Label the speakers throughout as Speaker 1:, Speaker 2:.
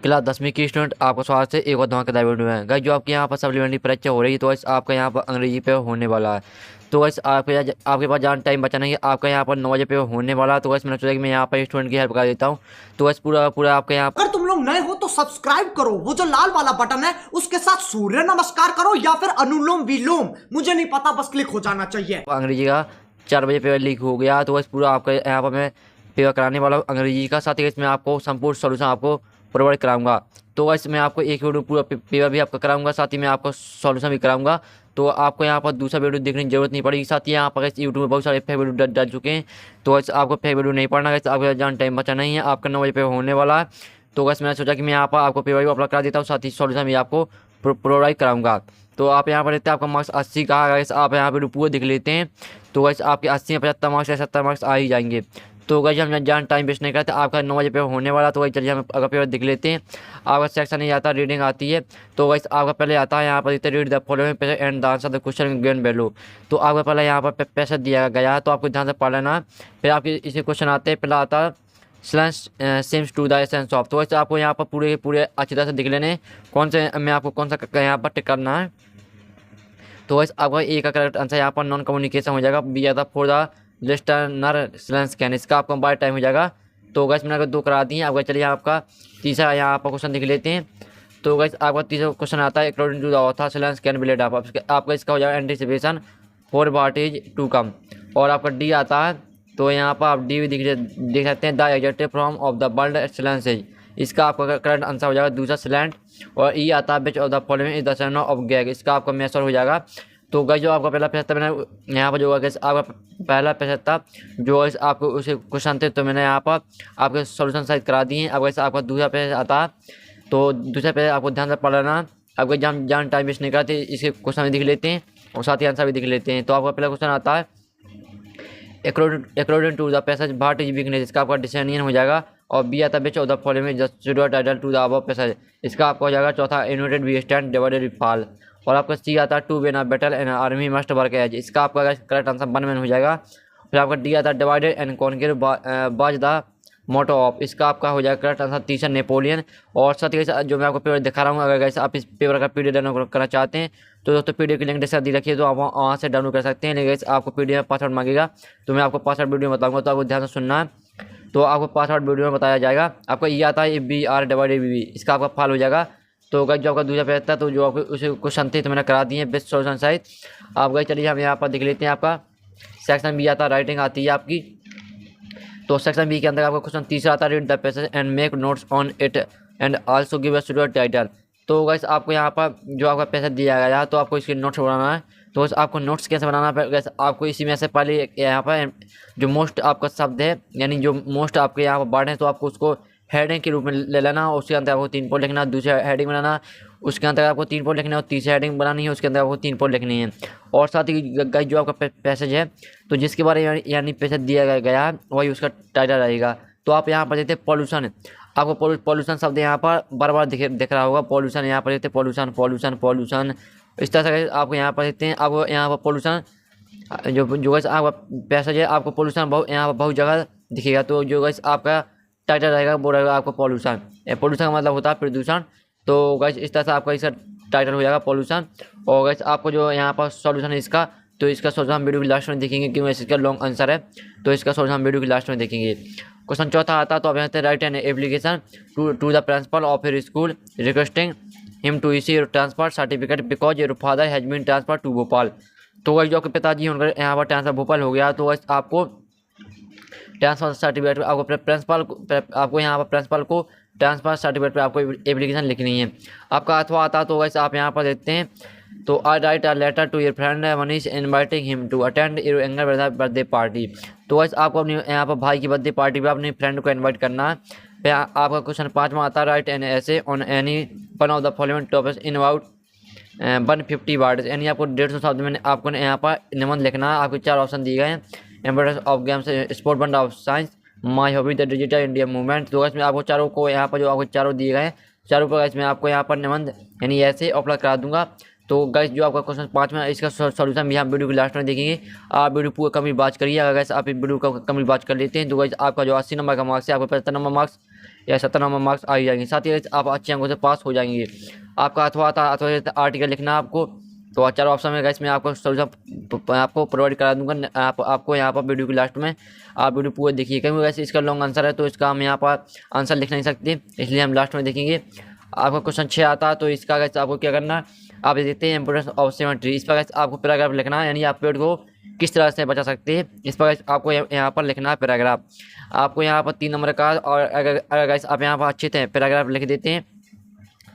Speaker 1: Class 10वीं की student आपका स्वागत है एक और धमाकेदार वीडियो में। गाइस जो आपके यहाँ पर सप्लीमेंट्री परीक्षा हो रही है तो गाइस आपका यहाँ पर अंग्रेजी पे होने वाला है। तो गाइस आपके पास ज़्यादा टाइम बचा नहीं है, आपका यहाँ पर 9 बजे पे होने वाला है। तो गाइस मैंने सोचा कि मैं यहाँ पर स्टूडेंट की हेल्प कर देता हूँ। तो गाइस पूरा पूरा आपके यहाँ
Speaker 2: अगर तुम लोग नए हो तो सब्सक्राइब करो, वो जो लाल वाला बटन है उसके साथ सूर्य नमस्कार करो या फिर अनुलोम विलोम, मुझे नहीं पता, बस क्लिक हो जाना चाहिए।
Speaker 1: अंग्रेजी का 4 बजे पेपर लीक हो गया। तो गाइस पूरा आपका यहाँ पर मैं पेपर कराने वाला हूँ अंग्रेजी का, साथ ही गाइस मैं आपको संपूर्ण सोल्यूशन आपको प्रोवाइड कराऊंगा। तो गाइस मैं आपको एक वीडियो पूरा पेपर भी आपका कराऊंगा, साथ ही मैं आपको सॉल्यूशन भी कराऊंगा। तो आपको यहाँ पर दूसरा वीडियो देखने की जरूरत नहीं पड़ेगी। साथ ही यहाँ पर यूट्यूब में बहुत सारे फेक वीडियो डाल चुके हैं। तो गाइस आपको फेक वीडियो नहीं पढ़ना, गाइस आपका जान टाइम बचा नहीं है, आपका 9 बजे पेपर होने वाला है। तो गाइस मैंने सोचा कि मैं यहाँ पर आपको पेपर भी अपलोड करा देता हूँ, साथ ही सॉल्यूशन भी आपको प्रोवाइड कराऊंगा। तो आप यहाँ पर देखते हैं आपका मार्क्स 80 का है। गाइस आप यहाँ पर पूरे देख लेते हैं तो गाइस आपके 80 में 75 मार्क्स या 70 मार्क्स आ ही जाएंगे। तो गाइस हम जान टाइम वेस्ट नहीं करते, आपका 9 बजे पेपर होने वाला। तो गाइस चलिए हम अगर पेपर देख लेते हैं। आपका सेक्शन नहीं आता, रीडिंग आती है। तो गाइस आपका पहले आता है यहाँ पर read the following page and the answer the question given below. तो आपका पहले यहाँ पर पैसा दिया गया है, तो आपको ध्यान से पढ़ लेना है। फिर आपके इसे क्वेश्चन आते हैं, पहला आता है slash seems to the essence of. तो वैसे आपको यहाँ पर पूरे पूरे अच्छी तरह से दिख लेने कौन से मैं आपको कौन सा यहाँ पर टिक करना है। तो वैसे आपका ए का करेक्ट आंसर यहाँ पर नॉन कम्युनिकेशन हो जाएगा, बी आता for the listener slash can, इसका आपका बाय टाइम हो जाएगा। तो गैस मैंने दो करा दिए। आपका चलिए आपका तीसरा यहाँ पर क्वेश्चन देख लेते हैं। तो गैस आपका तीसरा क्वेश्चन आता है according to the author slash can be late आपका इसका हो जाएगा anticipation for what is to come. और आपका डी आता है, तो यहाँ पर आप डी भी देख सकते हैं, the executive from of the world excellence age, इसका आपका करंट आंसर हो जाएगा दूसरा स्लैंड। और ई आता है which of the following is the son of gag, इसका आपका मैसर हो जाएगा। तो गैस जो आपका पहला पैसा था मैंने यहाँ पर जो गैस आपका पहला पैसा था जो गैस आपको उसे क्वेश्चन थे तो मैंने यहाँ पर आपके सॉल्यूशन साइज करा दिए हैं। अब गैस आपका दूसरा पैसा आता है, तो दूसरा पैसा आपको ध्यान से पढ़ लेना। आपको जान टाइम वेस्ट नहीं कराते, इसके क्वेश्चन भी देख लेते हैं और साथ ही आंसर भी देख लेते हैं। तो आपका पहला क्वेश्चन आता है according to the passage what is weakness, इसका आपका डिसीजन हो जाएगा। और बी आता है which of the following just title to the above passage, इसका आपका हो जाएगा चौथा united we stand divided we fall. और आपका सी आता है to win a battle and army must work as, इसका आपका करेक्ट आंसर 1 मैन हो जाएगा। फिर आपका डी आता है divided and conquer was the motto of, इसका आपका हो जाएगा करेक्ट आंसर तीसरा नेपोलियन। और साथ ही जो मैं आपको पेपर दिखा रहा हूँ, अगर कैसे आप इस पेपर का पीडीएफ डाउनलोड करना चाहते हैं तो दोस्तों पीडीएफ की लिंक डिस्क्रिप्शन दी रखिए, तो आप वहाँ से डाउनलोड कर सकते हैं। लेकिन आपको पीडीएफ पासवर्ड मांगेगा, तो मैं आपको पासवर्ड वीडियो में बताऊँगा, तो आपको ध्यान से सुनना है। तो आपको पासवर्ड वीडियो में बताया जाएगा। आपका ये आता है बी आर डिवाइडेड बी, इसका आपका फॉल हो जाएगा। तो गई जो आपका दूसरा पेज था, तो जो आपको उसे क्वेश्चन थे तो मैंने करा दिए बेस्ट सॉल्यूशन साइज। आप गए चलिए हम यहाँ पर देख लेते हैं। आपका सेक्शन बी आता है, राइटिंग आती है आपकी। तो सेक्शन बी के अंदर आपका क्वेश्चन तीसरा आता है read the passage and make notes on it and also give a suitable title. तो गाइस आपको यहाँ पर जो आपका पैसा दिया गया है तो आपको इसके नोट्स बनाना है। तो आपको नोट्स कैसे बनाना है, गैस आपको इसी में से पहले यहाँ पर जो मोस्ट आपका शब्द है यानी जो मोस्ट आपके यहाँ पर वर्ड है तो आपको उसको हेडिंग के रूप में ले लेना और उसके अंदर आपको 3 पॉइंट लिखना, दूसरा हेडिंग बनाना उसके अंदर आपको 3 पॉइंट लिखना और तीसरी हेडिंग बनानी है उसके अंदर आपको 3 पॉइंट लिखनी है। और साथ ही गाइस जो आपका पैसेज है तो जिसके बारे में यानी पैसेज दिया गया है वही उसका टाइटल रहेगा। तो आप यहाँ पर देखते हैं पॉल्यूशन, आपको पॉल्यूशन शब्द यहाँ पर बार बार दिख रहा होगा, पॉल्यूशन यहाँ पर देखते हैं पॉल्यूशन पॉल्यूशन पॉल्यूशन, इस तरह से आपको यहाँ पर देखते हैं। आपको यहाँ पर पॉल्यूशन जो गैस आपका पैसेज है आपको पॉल्यूशन यहाँ पर बहुत जगह दिखेगा। तो जो गैस आपका टाइटल रहेगा वो रहेगा आपका पॉल्यूशन। पॉल्यूशन का मतलब होता है प्रदूषण। तो गैस इस तरह से आपका इसका टाइटल हो जाएगा पॉल्यूशन। और गैस आपको जो यहाँ पर सॉल्यूशन है इसका, तो इसका सॉल्यूशन हम वीडियो की लास्ट में देखेंगे क्योंकि इसका लॉन्ग आंसर है, तो इसका सॉल्यूशन हम वीडियो की लास्ट में देखेंगे। क्वेश्चन चौथा आता है, तो आप यहाँ से write an application to the principal of your school requesting him to issue your transfer certificate because your father has been transfer to Bhopal. तो वही जो आपके पिताजी उनका यहाँ पर ट्रांसफर भोपाल हो गया, तो वैसे आपको ट्रांसफर सर्टिफिकेट आपको प्रिंसिपल आपको यहाँ पर प्रिंसिपल को ट्रांसफर सर्टिफिकेट पर आपको एप्लीकेशन लिखनी है। आपका अथवा आता तो वैसे आप यहाँ पर देखते हैं, तो I write a letter to your friend Manish inviting him to attend your younger birthday party. तो वैसे आपको अपनी यहाँ पर भाई की बर्थडे पार्टी पर अपने फ्रेंड को इन्वाइट करना है। फिर आपका क्वेश्चन 5वां आता है राइट एन ऐसे on any one of the following topics in about 150 words, यानी आपको 150 शब्द में आपको यहाँ पर निबंध लिखना है। आपके 4 ऑप्शन दिए गए हैं, एम्बेडेंस ऑफ गेम्स, स्पोर्ट बंड of science, my hobby the digital India movement. तो इसमें आपको चारों को यहाँ पर जो आपको चारों दिए गए हैं चारों पर इसमें आपको यहाँ पर निबंध यानी ऐसे अपलोड करा दूंगा। तो गाइस जो आपका क्वेश्चन 5 में इसका सॉल्यूशन भी हम वीडियो की लास्ट में देखेंगे। आप वीडियो पूरा कंप्लीट बात करिए, अगर गाइस आप वीडियो का कंप्लीट बात कर लेते हैं तो गाइस आपका जो 80 नंबर का मार्क्स है आपको 75 नंबर मार्क्स या 70 नंबर मार्क्स आ ही जाएंगे। साथ ही आप अच्छे अंकों से पास हो जाएंगे। आपका अथवा आर्टिकल लिखना आपको, तो 4 ऑप्शन में गाइस मैं आपको सोल्यूशन आपको प्रोवाइड करा दूंगा। आपको यहाँ पर वीडियो के लास्ट में आप वीडियो पूरा देखिए, क्योंकि वैसे इसका लॉन्ग आंसर है तो इसका हम यहाँ पर आंसर लिख नहीं सकते, इसलिए हम लास्ट में देखेंगे। आपका क्वेश्चन 6 आता है, तो इसका गाइस आपको क्या करना है, आप देखते हैं इंपोर्टेंस ऑफ सिमेट्री। इस पर गाइस आपको पैराग्राफ लिखना है, यानी आप पेड़ को किस तरह से बचा सकते हैं, इस पर गाइस आपको यहाँ पर लिखना है पैराग्राफ। आपको यहाँ पर 3 नंबर का, और अगर गाइस आप यहाँ पर अच्छे से पैराग्राफ लिख देते हैं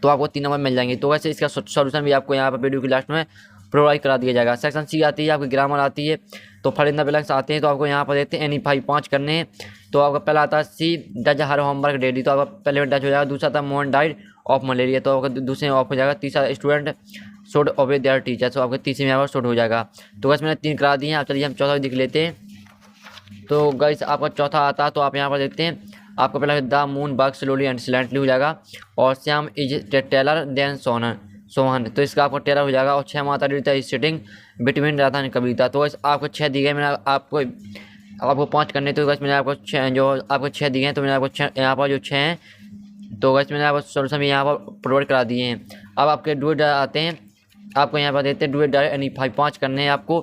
Speaker 1: तो आपको 3 नंबर मिल जाएंगे। तो वैसे इसका सॉल्यूशन भी आपको यहाँ पर वीडियो के लास्ट में प्रोवाइड करा दिया जाएगा। सेक्शन सी आती है आपकी ग्रामर आती है, तो फिल इन द ब्लैंक्स आते हैं। तो आपको यहाँ पर देखते हैं एनी 5 करने हैं। तो आपका पहला आता है सी डज हर होमवर्क डेली, तो आपका पहले में डज हो जाएगा। दूसरा था मोहन डाइड ऑफ मलेरिया, तो आपका दूसरे में ऑफ हो जाएगा। तीसरा स्टूडेंट शुड ओबे देयर टीचर, तो आपके तीसरे में यहाँ पर शुड हो जाएगा। तो बस मैंने 3 करा दिए हैं। आप चलिए हम चौथा देख लेते हैं। तो गाइस आपका चौथा आता है, तो आप यहाँ पर देखते हैं आपका पहला the moon work slowly and silently हो जाएगा, और Shyam is taller than Sohan, तो इसका आपको टेलर हो जाएगा। और 6 माता Rita is sitting between Radha and Kavita, तो आपको 6 दी गए। मैंने आपको 5 करने, तो बस मैंने आपको 6 जो आपको 6 दिए हैं, तो मैंने आपको 6 यहाँ पर जो 6 हैं, तो बस मैंने आपको सोल्यूशन भी यहाँ पर प्रोवाइड करा दिए हैं। अब आपके डू आते हैं, आपको यहाँ पर देते हैं डू इट यानी 5 करने हैं आपको।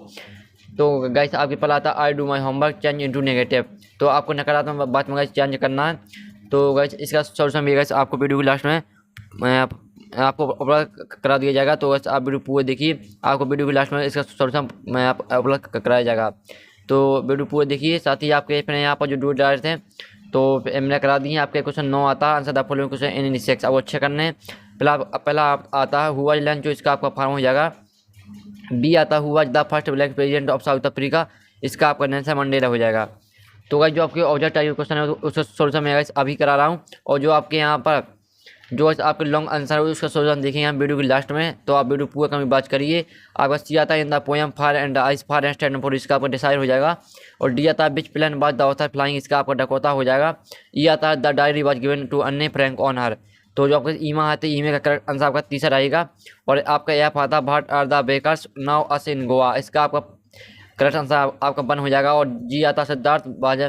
Speaker 1: तो गाइस आपके पहला आता है I do my homework change into negative, तो आपको नकारात्मक बात में गाइस चेंज करना है। तो गाइस इसका सॉल्यूशन भी गाइस आपको वीडियो के लास्ट में आपको अपलोड करा दिया जाएगा। तो गाइस आप वीडियो पूरे देखिए, आपको वीडियो के लास्ट में इसका सॉल्यूशन अपलोड कराया जाएगा। तो वीडियो पूरे देखिए। साथ ही आपके अपने यहाँ पर जो डू डाले थे तो मैंने करा दिए। आपके क्वेश्चन 9 आता है, आंसर द फॉलोइंग क्वेश्चन इन 6, अब अच्छे करने। पहला आता है हु वाज लंच, जो इसका आपका फॉर्म हो जाएगा। बी आता है who was the first black president of south Africa, इसका आपका नेल्सन मंडेला हो जाएगा। तो गाइस जो आपके ऑब्जेक्ट टाइप क्वेश्चन है उसका सॉल्यूशन मैं गाइस अभी करा रहा हूँ, और जो आपके यहाँ पर जो आपके लॉन्ग आंसर है उसका सॉल्यूशन देखेंगे हम वीडियो के लास्ट में। तो आप वीडियो पूरा कमी बात करिए। आपका सी आता है in the poem fire and ice fire and stand for, इसका आपका डिसाइड हो जाएगा। और डी आता है which plane was the author flying, इसका आपका डकोटा हो जाएगा। ई आता है the diary was given to Anne Frank on her, तो जो आपका ईमा आते हैं ईमे का करेक्ट आंसर आपका तीसरा रहेगा। और आपका एफ आता है भाट आर द बेकर्स नाउ अस इन गोवा, इसका आपका करेक्ट आंसर आपका 1 हो जाएगा। और जी आता है Siddharth was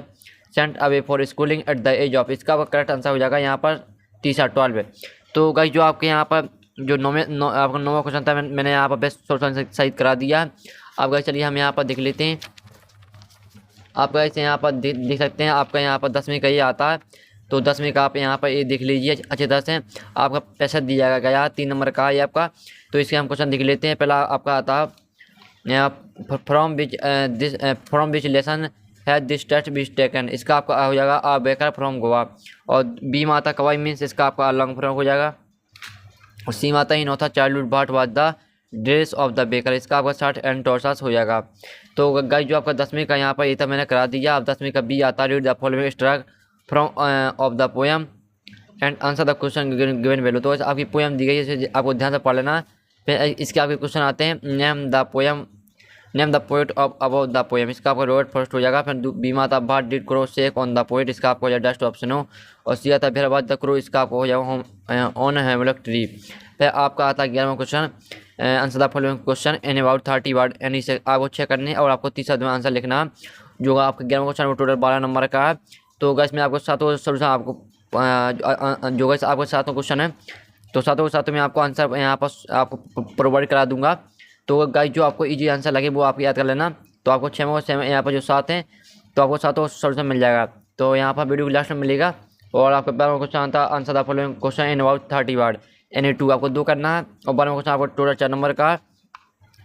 Speaker 1: sent away for schooling at the age of, इसका आपका करेक्ट आंसर हो जाएगा यहाँ पर तीसरा 12। तो गाइस जो आपके यहाँ पर जो आपका 9वां क्वेश्चन था मैंने यहाँ पर बेस्ट सॉल्यूशन सही करा दिया। अब गाइस चलिए हम यहाँ पर देख लेते हैं। आप गाइस यहाँ पर देख सकते हैं आपका यहाँ पर 10वीं का ये आता है। तो 10वीं का आप यहाँ पर ये देख लीजिए अच्छी तरह से। आपका पैसा दिया गया 3 नंबर का है आपका। तो इसके हम क्वेश्चन देख लेते हैं। पहला आपका आता है फ्रॉम विच लेसन है दिस टेस्ट बीच टेकन, इसका आपका हो जाएगा आ बेकर फ्रॉम गोवा। और बी माता कवाई मीन्स, इसका आपका लॉन्ग फ्रॉम हो जाएगा। और सी माता ही नौथा चाइल्डहुड बाट was the dress of the baker, इसका आपका शर्ट एंड टॉर्सास हो जाएगा। तो गाइस जो आपका 10वीं का यहाँ पर ये था मैंने करा दिया। अब 10वीं का बी आता है read the following extract from of the poem and answer the question given below, तो आपकी पोएम दी गई है, इसे आपको ध्यान से पढ़ लेना। फिर इसके आपके क्वेश्चन आते हैं name the poet of about the poem, इसका आपका रोड फर्स्ट हो जाएगा। फिर बी माता what did crow shake on the poet, इसका आपको हो जाएगा डस्ट ऑप्शन हो। और सी आता फिर बाद द क्रो, इसका आपको हो जाएगा ऑन हेमलॉक ट्री। फिर आपका आता है 11वां question answer the following question in about 30 word, यानी से आपको 6 करने। और आपको तीसरा आंसर लिखना जो आपका 11वां क्वेश्चन वो टोटल 12 नंबर का है। तो गैस में आपको 7वां सोल्यूशन आपको जो गैस आपको 7वां क्वेश्चन है, तो 7वां में आपको आंसर यहाँ पर आपको प्रोवाइड करा दूंगा। तो गाइस जो आपको इजी आंसर लगे वो आप याद कर लेना। तो आपको 6वां यहाँ पर जो 7 हैं, तो आपको 7वां सोल्यूशन मिल जाएगा। तो यहाँ पर वीडियो के लास्ट में मिलेगा। और आपका 12वां क्वेश्चन आता है answer the following question in about 30 word, यानी 2 आपको 2 करना है। और 12वां क्वेश्चन आपको टोटल 4 नंबर का।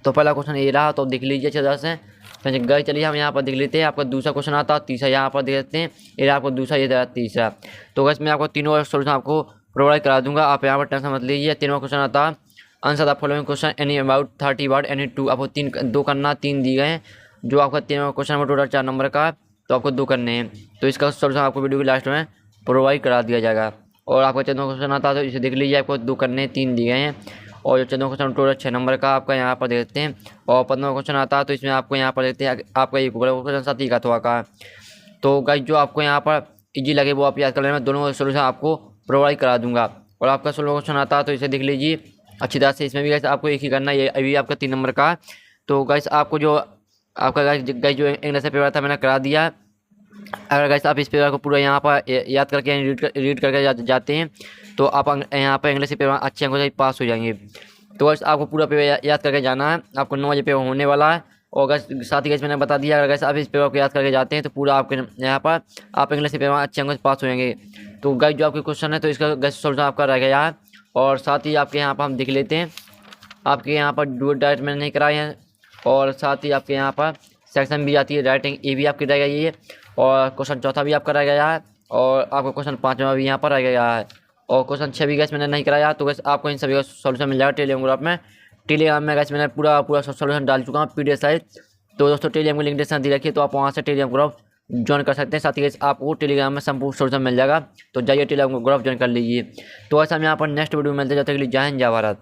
Speaker 1: तो पहला क्वेश्चन ये रहा, तो देख लीजिए अच्छी तरह से। फिर गाइस चलिए हम यहाँ पर देख लेते हैं। आपका दूसरा क्वेश्चन आता है, तीसरा यहाँ पर देख लेते हैं। ये आपको दूसरा, ये तीसरा। तो गाइस मैं आपको तीनों सोल्यूशन आपको प्रोवाइड करा दूंगा, आप यहाँ पर टेंशन मत लीजिए। 3वां क्वेश्चन आता है answer the following question any about 30 word any 2, आपको 2 करना, 3 दिए गए हैं। जो आपका 3वां क्वेश्चन में टोटल 4 नंबर का, तो आपको 2 करने हैं। तो इसका सोल्यूशन आपको वीडियो के लास्ट में प्रोवाइड करा दिया जाएगा। और आपका 14वां क्वेश्चन आता है, तो इसे देख लीजिए, आपको 2 करने 3 दिए गए हैं। और जो 14वां क्वेश्चन टोटल 6 नंबर का आपका यहाँ पर देखते हैं। और 15वां क्वेश्चन आता है, तो इसमें आपको यहाँ पर देखते हैं आपका एक क्वेश्चन 7 का थोड़ा का। तो गाइस जो आपको यहाँ पर इजी लगे वो आप याद कर लेना, दोनों सोल्यूशन आपको प्रोवाइड करा दूंगा। और आपका 16वां क्वेश्चन आता है, तो इसे देख लीजिए अच्छी तरह से। इसमें भी गाइस आपको एक ही करना है, ये अभी आपका 3 नंबर का। तो गाइस आपको जो आपका गाइस जो इंग्लिश से पेपर था मैंने करा दिया। अगर गाइस आप इस पेपर को पूरा यहाँ पर याद करके रीड करके जाते हैं तो आप यहाँ पर इंग्लिश पेपर अच्छे अंकों से पास हो जाएंगे। तो गाइस आपको पूरा पेपर याद करके जाना है, आपको 9 बजे पेपर होने वाला है। और गाइस साथ ही गाइस मैंने बता दिया, अगर गाइस आप इस पेपर को याद करके जाते हैं तो पूरा आपके यहाँ पर आप इंग्लिश पेपर अच्छे अंकों से पास हो जाएंगे। तो गाइस जो आपके क्वेश्चन है तो इसका गाइस सोल्यूशन आपका रह गया है। और साथ ही आपके यहाँ पर हम देख लेते हैं, आपके यहाँ पर डू डाइट मैंने नहीं कराए हैं। और साथ ही आपके यहाँ पर सेक्शन भी आती है राइटिंग, ये भी आपकी रह गई है। और क्वेश्चन चौथा भी आपका रह गया है। और आपका क्वेश्चन 5वां भी यहाँ पर रह गया है। और क्वेश्चन 6 भी गैस मैंने नहीं कराया। तो गैस आपको इन सभी का सॉल्यूशन मिल जाएगा टेलीग्राम ग्रुप में। टेलीग्राम में गैस मैंने पूरा सॉल्यूशन डाल चुका हूँ PDF साइज। तो दोस्तों टेलीग्राम की लिंक डिस्क्रिप्शन दी रखिए, तो आप वहाँ से टेलीग्राम ग्रुप ज्वाइन कर सकते हैं। साथ ही गैस आपको टेलीग्राम में संपूर्ण सॉल्यूशन मिल जाएगा, तो जाइए टेलीग्राम ग्रुप ज्वाइन कर लीजिए। तो ऐसा हम यहाँ पर नेक्स्ट वीडियो में मिलते हैं, जब तक के लिए जय हिंद जय भारत।